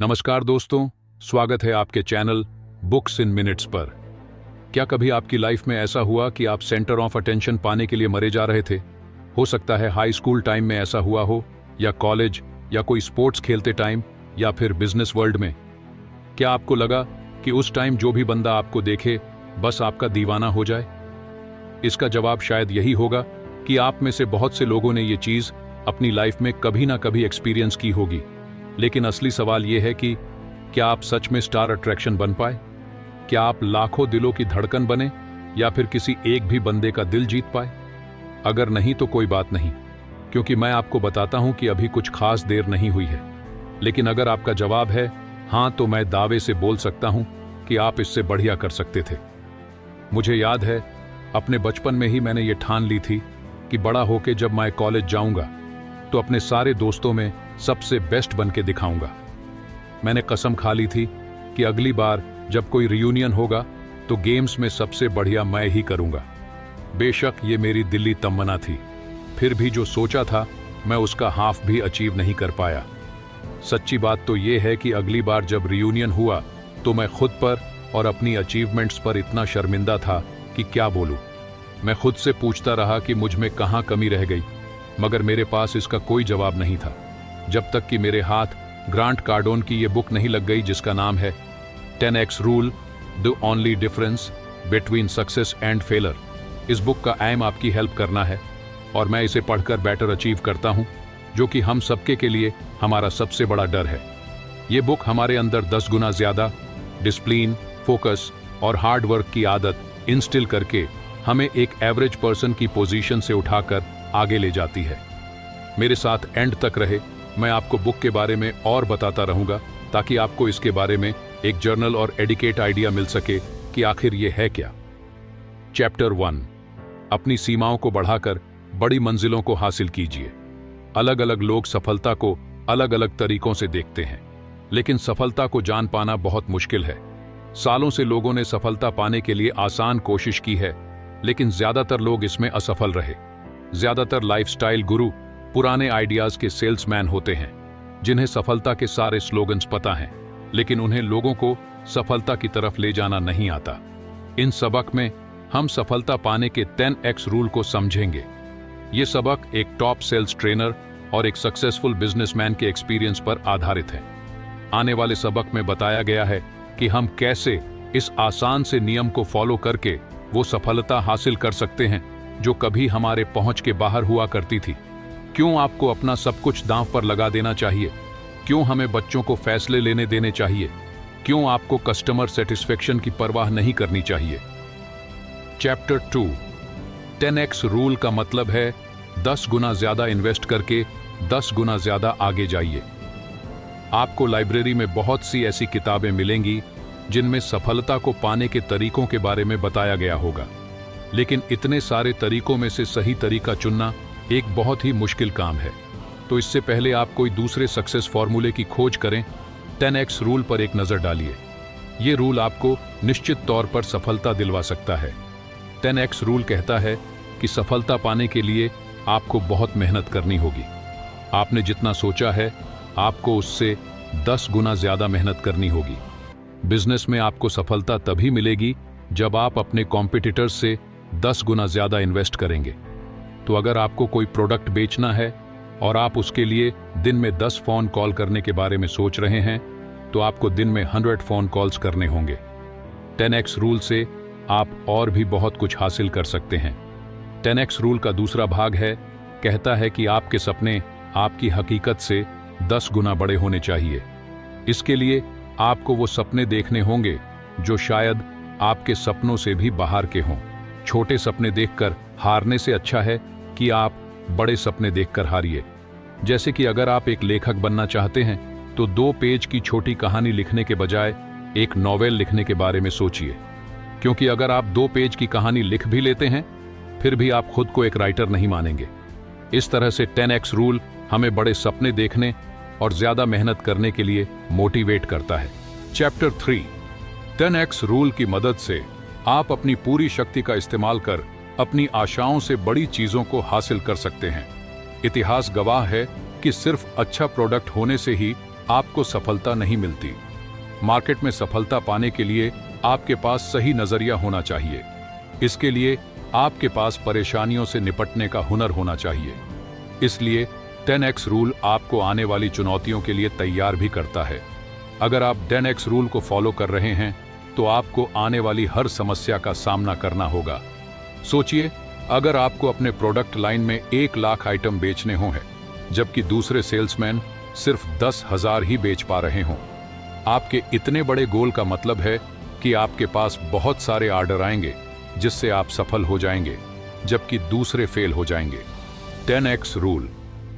नमस्कार दोस्तों, स्वागत है आपके चैनल बुक्स इन मिनट्स पर। क्या कभी आपकी लाइफ में ऐसा हुआ कि आप सेंटर ऑफ अटेंशन पाने के लिए मरे जा रहे थे? हो सकता है हाई स्कूल टाइम में ऐसा हुआ हो, या कॉलेज, या कोई स्पोर्ट्स खेलते टाइम, या फिर बिजनेस वर्ल्ड में। क्या आपको लगा कि उस टाइम जो भी बंदा आपको देखे बस आपका दीवाना हो जाए? इसका जवाब शायद यही होगा कि आप में से बहुत से लोगों ने ये चीज अपनी लाइफ में कभी ना कभी एक्सपीरियंस की होगी। लेकिन असली सवाल यह है कि क्या आप सच में स्टार अट्रैक्शन बन पाए? क्या आप लाखों दिलों की धड़कन बने, या फिर किसी एक भी बंदे का दिल जीत पाए? अगर नहीं तो कोई बात नहीं, क्योंकि मैं आपको बताता हूं कि अभी कुछ खास देर नहीं हुई है। लेकिन अगर आपका जवाब है हां, तो मैं दावे से बोल सकता हूं कि आप इससे बढ़िया कर सकते थे। मुझे याद है, अपने बचपन में ही मैंने ये ठान ली थी कि बड़ा होके जब मैं कॉलेज जाऊंगा तो अपने सारे दोस्तों में सबसे बेस्ट बन के दिखाऊंगा। मैंने कसम खा ली थी कि अगली बार जब कोई रियूनियन होगा तो गेम्स में सबसे बढ़िया मैं ही करूंगा। बेशक ये मेरी दिल्ली तमन्ना थी, फिर भी जो सोचा था मैं उसका हाफ भी अचीव नहीं कर पाया। सच्ची बात तो ये है कि अगली बार जब रियूनियन हुआ तो मैं खुद पर और अपनी अचीवमेंट्स पर इतना शर्मिंदा था कि क्या बोलूं। मैं खुद से पूछता रहा कि मुझ में कहां कमी रह गई, मगर मेरे पास इसका कोई जवाब नहीं था, जब तक कि मेरे हाथ ग्रांट कार्डोन की ये बुक नहीं लग गई जिसका नाम है 10x rule, the only difference between success and failure. इस बुक का एम आपकी हेल्प करना है, और मैं इसे पढ़कर बेटर अचीव करता हूं, जो कि हम सबके के लिए हमारा सबसे बड़ा डर है। ये बुक हमारे अंदर 10 गुना ज्यादा डिसिप्लिन, फोकस और हार्ड वर्क की आदत इंस्टिल करके हमें एक एवरेज पर्सन की पोजीशन से उठाकर आगे ले जाती है। मेरे साथ एंड तक रहे, मैं आपको बुक के बारे में और बताता रहूंगा, ताकि आपको इसके बारे में एक जर्नल और एडिकेट आइडिया मिल सके कि आखिर ये है क्या। चैप्टर 1, अपनी सीमाओं को बढ़ाकर बड़ी मंजिलों को हासिल कीजिए। अलग अलग लोग सफलता को अलग अलग तरीकों से देखते हैं, लेकिन सफलता को जान पाना बहुत मुश्किल है। सालों से लोगों ने सफलता पाने के लिए आसान कोशिश की है, लेकिन ज्यादातर लोग इसमें असफल रहे। ज्यादातर लाइफस्टाइल गुरु पुराने आइडियाज के सेल्समैन होते हैं, जिन्हें सफलता के सारे स्लोगन्स पता हैं, लेकिन उन्हें लोगों को सफलता की तरफ ले जाना नहीं आता। इन सबक में हम सफलता पाने के 10x रूल को समझेंगे। ये सबक एक टॉप सेल्स ट्रेनर और एक सक्सेसफुल बिजनेसमैन के एक्सपीरियंस पर आधारित है। आने वाले सबक में बताया गया है कि हम कैसे इस आसान से नियम को फॉलो करके वो सफलता हासिल कर सकते हैं जो कभी हमारे पहुंच के बाहर हुआ करती थी। क्यों आपको अपना सब कुछ दांव पर लगा देना चाहिए? क्यों हमें बच्चों को फैसले लेने देने चाहिए? क्यों आपको कस्टमर सेटिस्फेक्शन की परवाह नहीं करनी चाहिए? चैप्टर 2, 10x रूल का मतलब है 10 गुना ज्यादा इन्वेस्ट करके 10 गुना ज्यादा आगे जाइए। आपको लाइब्रेरी में बहुत सी ऐसी किताबें मिलेंगी जिनमें सफलता को पाने के तरीकों के बारे में बताया गया होगा, लेकिन इतने सारे तरीकों में से सही तरीका चुनना एक बहुत ही मुश्किल काम है। तो इससे पहले आप कोई दूसरे सक्सेस फॉर्मूले की खोज करें, 10x रूल पर एक नजर डालिए। ये रूल आपको निश्चित तौर पर सफलता दिलवा सकता है। 10x रूल कहता है कि सफलता पाने के लिए आपको बहुत मेहनत करनी होगी। आपने जितना सोचा है, आपको उससे 10 गुना ज्यादा मेहनत करनी होगी। बिजनेस में आपको सफलता तभी मिलेगी जब आप अपने कॉम्पिटिटर्स से 10 गुना ज्यादा इन्वेस्ट करेंगे। तो अगर आपको कोई प्रोडक्ट बेचना है और आप उसके लिए दिन में 10 फोन कॉल करने के बारे में सोच रहे हैं, तो आपको दिन में 100 फोन कॉल्स करने होंगे। 10x रूल से आप और भी बहुत कुछ हासिल कर सकते हैं। 10x रूल का दूसरा भाग है, कहता है कि आपके सपने आपकी हकीकत से 10 गुना बड़े होने चाहिए। इसके लिए आपको वो सपने देखने होंगे जो शायद आपके सपनों से भी बाहर के हों। छोटे सपने देखकर हारने से अच्छा है कि आप बड़े सपने देखकर हारिए। जैसे कि अगर आप एक लेखक बनना चाहते हैं, तो 2 पेज की छोटी कहानी लिखने के बजाय एक नॉवेल लिखने के बारे में सोचिए, क्योंकि अगर आप 2 पेज की कहानी लिख भी लेते हैं, फिर भी आप खुद को एक राइटर नहीं मानेंगे। इस तरह से 10x रूल हमें बड़े सपने देखने और ज्यादा मेहनत करने के लिए मोटिवेट करता है। चैप्टर 3, 10x रूल की मदद से आप अपनी पूरी शक्ति का इस्तेमाल कर अपनी आशाओं से बड़ी चीजों को हासिल कर सकते हैं। इतिहास गवाह है कि सिर्फ अच्छा प्रोडक्ट होने से ही आपको सफलता नहीं मिलती। मार्केट में सफलता पाने के लिए आपके पास सही नजरिया होना चाहिए। इसके लिए आपके पास परेशानियों से निपटने का हुनर होना चाहिए। इसलिए 10x रूल आपको आने वाली चुनौतियों के लिए तैयार भी करता है। अगर आप 10x रूल को फॉलो कर रहे हैं तो आपको आने वाली हर समस्या का सामना करना होगा। सोचिए, अगर आपको अपने प्रोडक्ट लाइन में 1 लाख आइटम बेचने हों हैं, जबकि दूसरे सेल्समैन सिर्फ 10,000 ही बेच पा रहे हों। आपके इतने बड़े गोल का मतलब है कि आपके पास बहुत सारे ऑर्डर आएंगे जिससे आप सफल हो जाएंगे, जबकि दूसरे फेल हो जाएंगे। 10x रूल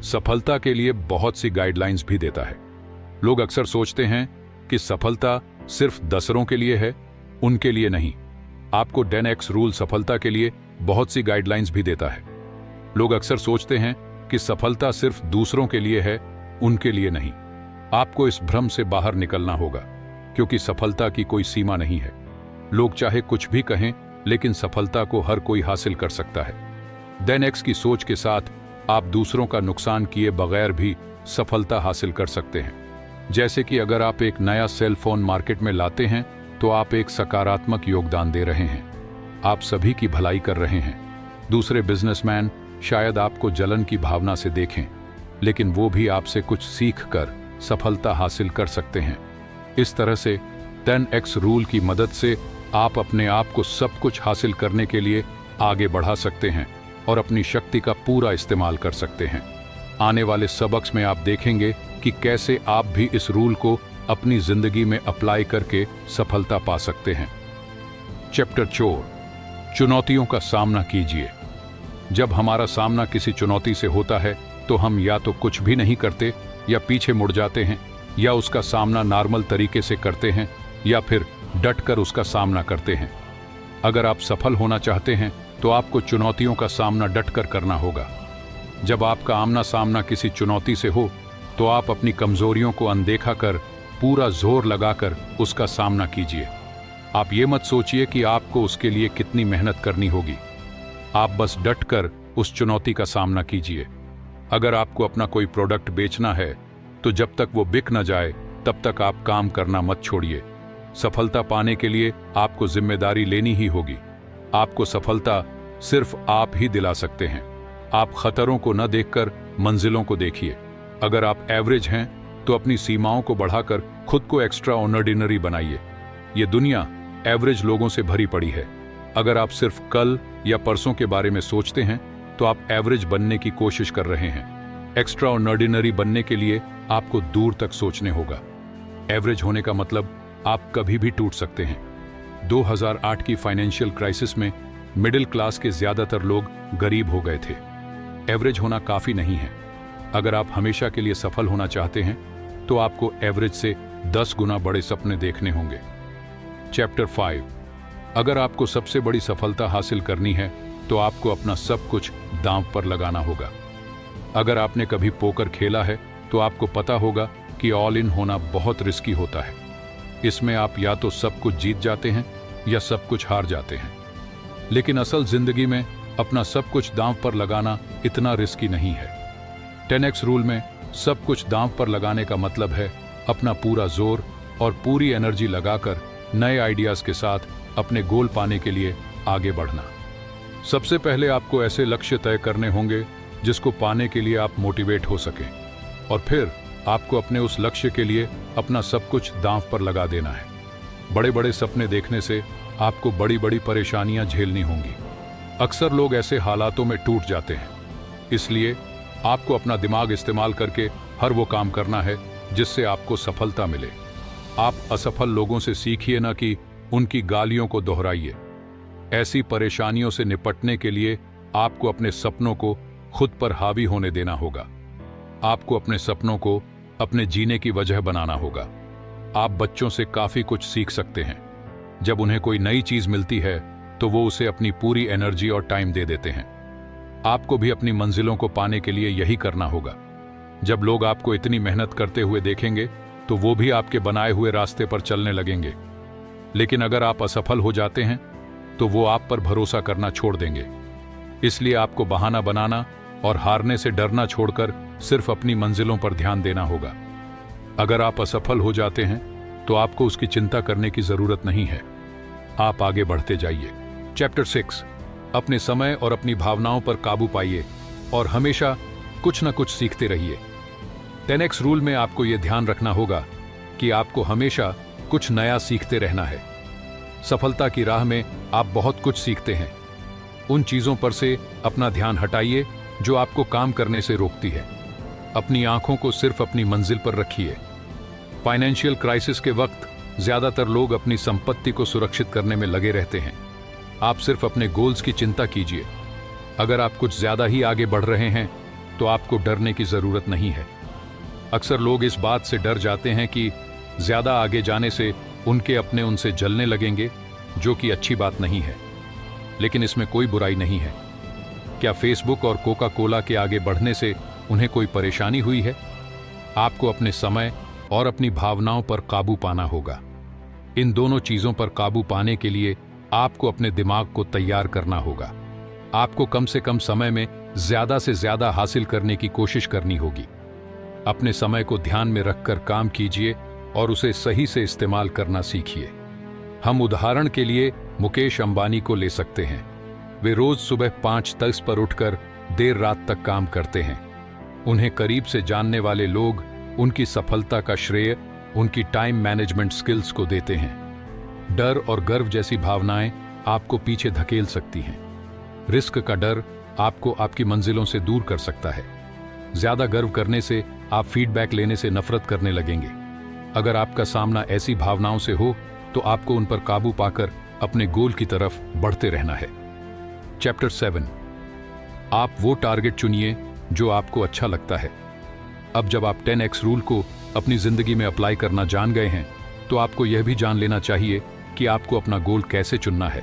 सफलता के लिए बहुत सी गाइडलाइंस भी देता है। लोग अक्सर सोचते हैं कि सफलता सिर्फ दसरों के लिए है, उनके लिए नहीं। आपको 10x रूल सफलता के लिए बहुत सी गाइडलाइंस भी देता है। लोग अक्सर सोचते हैं कि सफलता सिर्फ दूसरों के लिए है, उनके लिए नहीं। आपको इस भ्रम से बाहर निकलना होगा, क्योंकि सफलता की कोई सीमा नहीं है। लोग चाहे कुछ भी कहें, लेकिन सफलता को हर कोई हासिल कर सकता है। 10x की सोच के साथ आप दूसरों का नुकसान किए बगैर भी सफलता हासिल कर सकते हैं। जैसे कि अगर आप एक नया सेल फोन मार्केट में लाते हैं तो आप एक सकारात्मक योगदान दे रहे हैं। आप सभी की भलाई कर रहे हैं। दूसरे बिजनेसमैन शायद आपको जलन की भावना से देखें, लेकिन वो भी आपसे कुछ सीख कर सफलता हासिल कर सकते हैं। इस तरह से 10x रूल की मदद से आप अपने आप को सब कुछ हासिल करने के लिए आगे बढ़ा सकते हैं और अपनी शक्ति का पूरा इस्तेमाल कर सकते हैं। आने वाले सबक में आप देखेंगे कि कैसे आप भी इस रूल को अपनी जिंदगी में अप्लाई करके सफलता पा सकते हैं। चैप्टर 4, चुनौतियों का सामना कीजिए। जब हमारा सामना किसी चुनौती से होता है तो हम या तो कुछ भी नहीं करते, या पीछे मुड़ जाते हैं, या उसका सामना नॉर्मल तरीके से करते हैं, या फिर डटकर उसका सामना करते हैं। अगर आप सफल होना चाहते हैं तो आपको चुनौतियों का सामना डटकर करना होगा। जब आपका आमना सामना किसी चुनौती से हो तो आप अपनी कमजोरियों को अनदेखा कर पूरा जोर लगाकर उसका सामना कीजिए। आप ये मत सोचिए कि आपको उसके लिए कितनी मेहनत करनी होगी। आप बस डटकर उस चुनौती का सामना कीजिए। अगर आपको अपना कोई प्रोडक्ट बेचना है तो जब तक वो बिक न जाए तब तक आप काम करना मत छोड़िए। सफलता पाने के लिए आपको जिम्मेदारी लेनी ही होगी। आपको सफलता सिर्फ आप ही दिला सकते हैं। आप खतरों को न देखकर मंजिलों को देखिए। अगर आप एवरेज हैं तो अपनी सीमाओं को बढ़ाकर खुद को एक्स्ट्रा ऑर्डिनरी बनाइए। ये दुनिया एवरेज लोगों से भरी पड़ी है। अगर आप सिर्फ कल या परसों के बारे में सोचते हैं तो आप एवरेज बनने की कोशिश कर रहे हैं। एक्स्ट्रा ऑर्डिनरी बनने के लिए आपको दूर तक सोचने होगा। एवरेज होने का मतलब आप कभी भी टूट सकते हैं। 2008 की फाइनेंशियल क्राइसिस में मिडिल क्लास के ज्यादातर लोग गरीब हो गए थे। एवरेज होना काफी नहीं है। अगर आप हमेशा के लिए सफल होना चाहते हैं तो आपको एवरेज से 10 गुना बड़े सपने देखने होंगे। चैप्टर 5, अगर आपको सबसे बड़ी सफलता हासिल करनी है तो आपको अपना सब कुछ दांव पर लगाना होगा। अगर आपने कभी पोकर खेला है तो आपको पता होगा कि ऑल इन होना बहुत रिस्की होता है। इसमें आप या तो सब कुछ जीत जाते हैं या सब कुछ हार जाते हैं। लेकिन असल जिंदगी में अपना सब कुछ दांव पर लगाना इतना रिस्की नहीं है। 10x रूल में सब कुछ दांव पर लगाने का मतलब है अपना पूरा जोर और पूरी एनर्जी लगाकर नए आइडियाज के साथ अपने गोल पाने के लिए आगे बढ़ना। सबसे पहले आपको ऐसे लक्ष्य तय करने होंगे जिसको पाने के लिए आप मोटिवेट हो सकें, और फिर आपको अपने उस लक्ष्य के लिए अपना सब कुछ दांव पर लगा देना है। बड़े बड़े सपने देखने से आपको बड़ी बड़ी परेशानियां झेलनी होंगी। अक्सर लोग ऐसे हालातों में टूट जाते हैं। इसलिए आपको अपना दिमाग इस्तेमाल करके हर वो काम करना है जिससे आपको सफलता मिले। आप असफल लोगों से सीखिए न कि उनकी गालियों को दोहराइए। ऐसी परेशानियों से निपटने के लिए आपको अपने सपनों को खुद पर हावी होने देना होगा। आपको अपने सपनों को अपने जीने की वजह बनाना होगा। आप बच्चों से काफी कुछ सीख सकते हैं। जब उन्हें कोई नई चीज मिलती है तो वो उसे अपनी पूरी एनर्जी और टाइम दे देते हैं। आपको भी अपनी मंजिलों को पाने के लिए यही करना होगा। जब लोग आपको इतनी मेहनत करते हुए देखेंगे तो वो भी आपके बनाए हुए रास्ते पर चलने लगेंगे। लेकिन अगर आप असफल हो जाते हैं तो वो आप पर भरोसा करना छोड़ देंगे। इसलिए आपको बहाना बनाना और हारने से डरना छोड़कर सिर्फ अपनी मंजिलों पर ध्यान देना होगा। अगर आप असफल हो जाते हैं तो आपको उसकी चिंता करने की जरूरत नहीं है, आप आगे बढ़ते जाइए। चैप्टर 6, अपने समय और अपनी भावनाओं पर काबू पाइए और हमेशा कुछ न कुछ सीखते रहिए। 10x रूल में आपको यह ध्यान रखना होगा कि आपको हमेशा कुछ नया सीखते रहना है। सफलता की राह में आप बहुत कुछ सीखते हैं। उन चीजों पर से अपना ध्यान हटाइए जो आपको काम करने से रोकती है। अपनी आंखों को सिर्फ अपनी मंजिल पर रखिए। फाइनेंशियल क्राइसिस के वक्त ज्यादातर लोग अपनी संपत्ति को सुरक्षित करने में लगे रहते हैं। आप सिर्फ अपने गोल्स की चिंता कीजिए। अगर आप कुछ ज्यादा ही आगे बढ़ रहे हैं तो आपको डरने की जरूरत नहीं है। अक्सर लोग इस बात से डर जाते हैं कि ज्यादा आगे जाने से उनके अपने उनसे जलने लगेंगे, जो कि अच्छी बात नहीं है। लेकिन इसमें कोई बुराई नहीं है। क्या फेसबुक और कोका कोला के आगे बढ़ने से उन्हें कोई परेशानी हुई है? आपको अपने समय और अपनी भावनाओं पर काबू पाना होगा। इन दोनों चीजों पर काबू पाने के लिए आपको अपने दिमाग को तैयार करना होगा। आपको कम से कम समय में ज्यादा से ज्यादा हासिल करने की कोशिश करनी होगी। अपने समय को ध्यान में रखकर काम कीजिए और उसे सही से इस्तेमाल करना सीखिए। हम उदाहरण के लिए मुकेश अंबानी को ले सकते हैं। वे रोज सुबह 5:10 पर उठकर देर रात तक काम करते हैं। उन्हें करीब से जानने वाले लोग उनकी सफलता का श्रेय उनकी टाइम मैनेजमेंट स्किल्स को देते हैं। डर और गर्व जैसी भावनाएं आपको पीछे धकेल सकती हैं। रिस्क का डर आपको आपकी मंजिलों से दूर कर सकता है। ज्यादा गर्व करने से आप फीडबैक लेने से नफरत करने लगेंगे। अगर आपका सामना ऐसी भावनाओं से हो तो आपको उन पर काबू पाकर अपने गोल की तरफ बढ़ते रहना है। चैप्टर 7, आप वो टारगेट चुनिए जो आपको अच्छा लगता है। अब जब आप 10x रूल को अपनी जिंदगी में अप्लाई करना जान गए हैं तो आपको यह भी जान लेना चाहिए कि आपको अपना गोल कैसे चुनना है।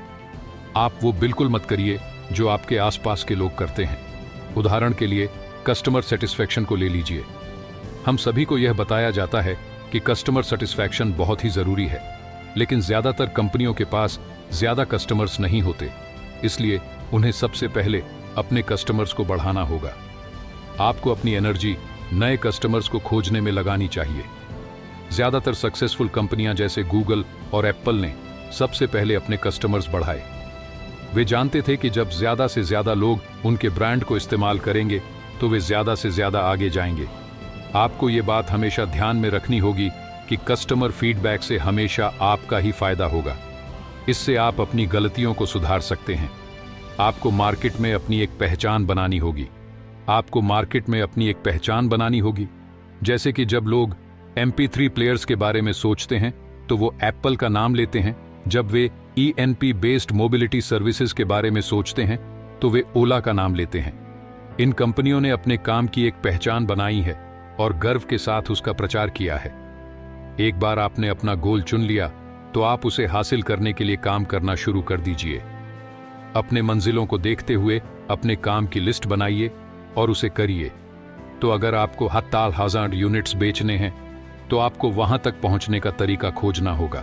आप वो बिल्कुल मत करिए जो आपके आसपास के लोग करते हैं। उदाहरण के लिए कस्टमर सेटिस्फैक्शन को ले लीजिए। हम सभी को यह बताया जाता है कि कस्टमर सेटिस्फैक्शन बहुत ही जरूरी है, लेकिन ज्यादातर कंपनियों के पास ज्यादा कस्टमर्स नहीं होते, इसलिए उन्हें सबसे पहले अपने कस्टमर्स को बढ़ाना होगा। आपको अपनी एनर्जी नए कस्टमर्स को खोजने में लगानी चाहिए। ज्यादातर सक्सेसफुल कंपनियां जैसे गूगल और एप्पल ने सबसे पहले अपने कस्टमर्स बढ़ाए। वे जानते थे कि जब ज्यादा से ज्यादा लोग उनके ब्रांड को इस्तेमाल करेंगे तो वे ज्यादा से ज्यादा आगे जाएंगे। आपको ये बात हमेशा ध्यान में रखनी होगी कि कस्टमर फीडबैक से हमेशा आपका ही फायदा होगा। इससे आप अपनी गलतियों को सुधार सकते हैं। आपको मार्केट में अपनी एक पहचान बनानी होगी। जैसे कि जब लोग MP3 प्लेयर्स के बारे में सोचते हैं तो वो एप्पल का नाम लेते हैं। जब वे ENP बेस्ड मोबिलिटी सर्विसेज के बारे में सोचते हैं तो वे ओला का नाम लेते हैं। इन कंपनियों ने अपने काम की एक पहचान बनाई है और गर्व के साथ उसका प्रचार किया है। एक बार आपने अपना गोल चुन लिया तो आप उसे हासिल करने के लिए काम करना शुरू कर दीजिए। अपने मंजिलों को देखते हुए अपने काम की लिस्ट बनाइए और उसे करिए। तो अगर आपको 10,000 यूनिट्स बेचने हैं तो आपको वहां तक पहुंचने का तरीका खोजना होगा।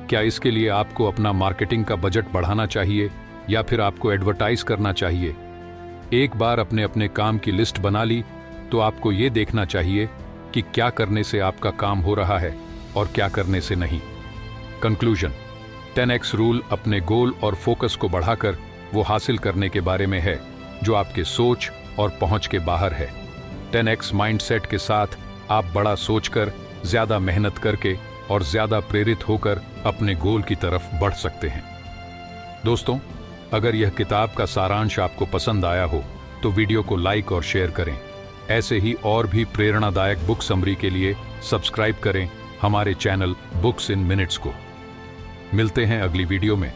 क्या इसके लिए आपको अपना मार्केटिंग का बजट बढ़ाना चाहिए या फिर आपको एडवर्टाइज करना चाहिए? एक बार अपने अपने काम की लिस्ट बना ली तो आपको यह देखना चाहिए कि क्या करने से आपका काम हो रहा है और क्या करने से नहीं। कंक्लूजन, 10x रूल अपने गोल और फोकस को बढ़ाकर वो हासिल करने के बारे में है जो आपके सोच और पहुंच के बाहर है। 10x माइंडसेट के साथ आप बड़ा सोचकर, ज्यादा मेहनत करके और ज्यादा प्रेरित होकर अपने गोल की तरफ बढ़ सकते हैं। दोस्तों, अगर यह किताब का सारांश आपको पसंद आया हो तो वीडियो को लाइक और शेयर करें। ऐसे ही और भी प्रेरणादायक बुक समरी के लिए सब्सक्राइब करें हमारे चैनल बुक्स इन मिनट्स को। मिलते हैं अगली वीडियो में।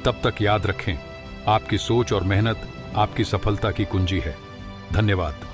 तब तक याद रखें, आपकी सोच और मेहनत आपकी सफलता की कुंजी है। धन्यवाद।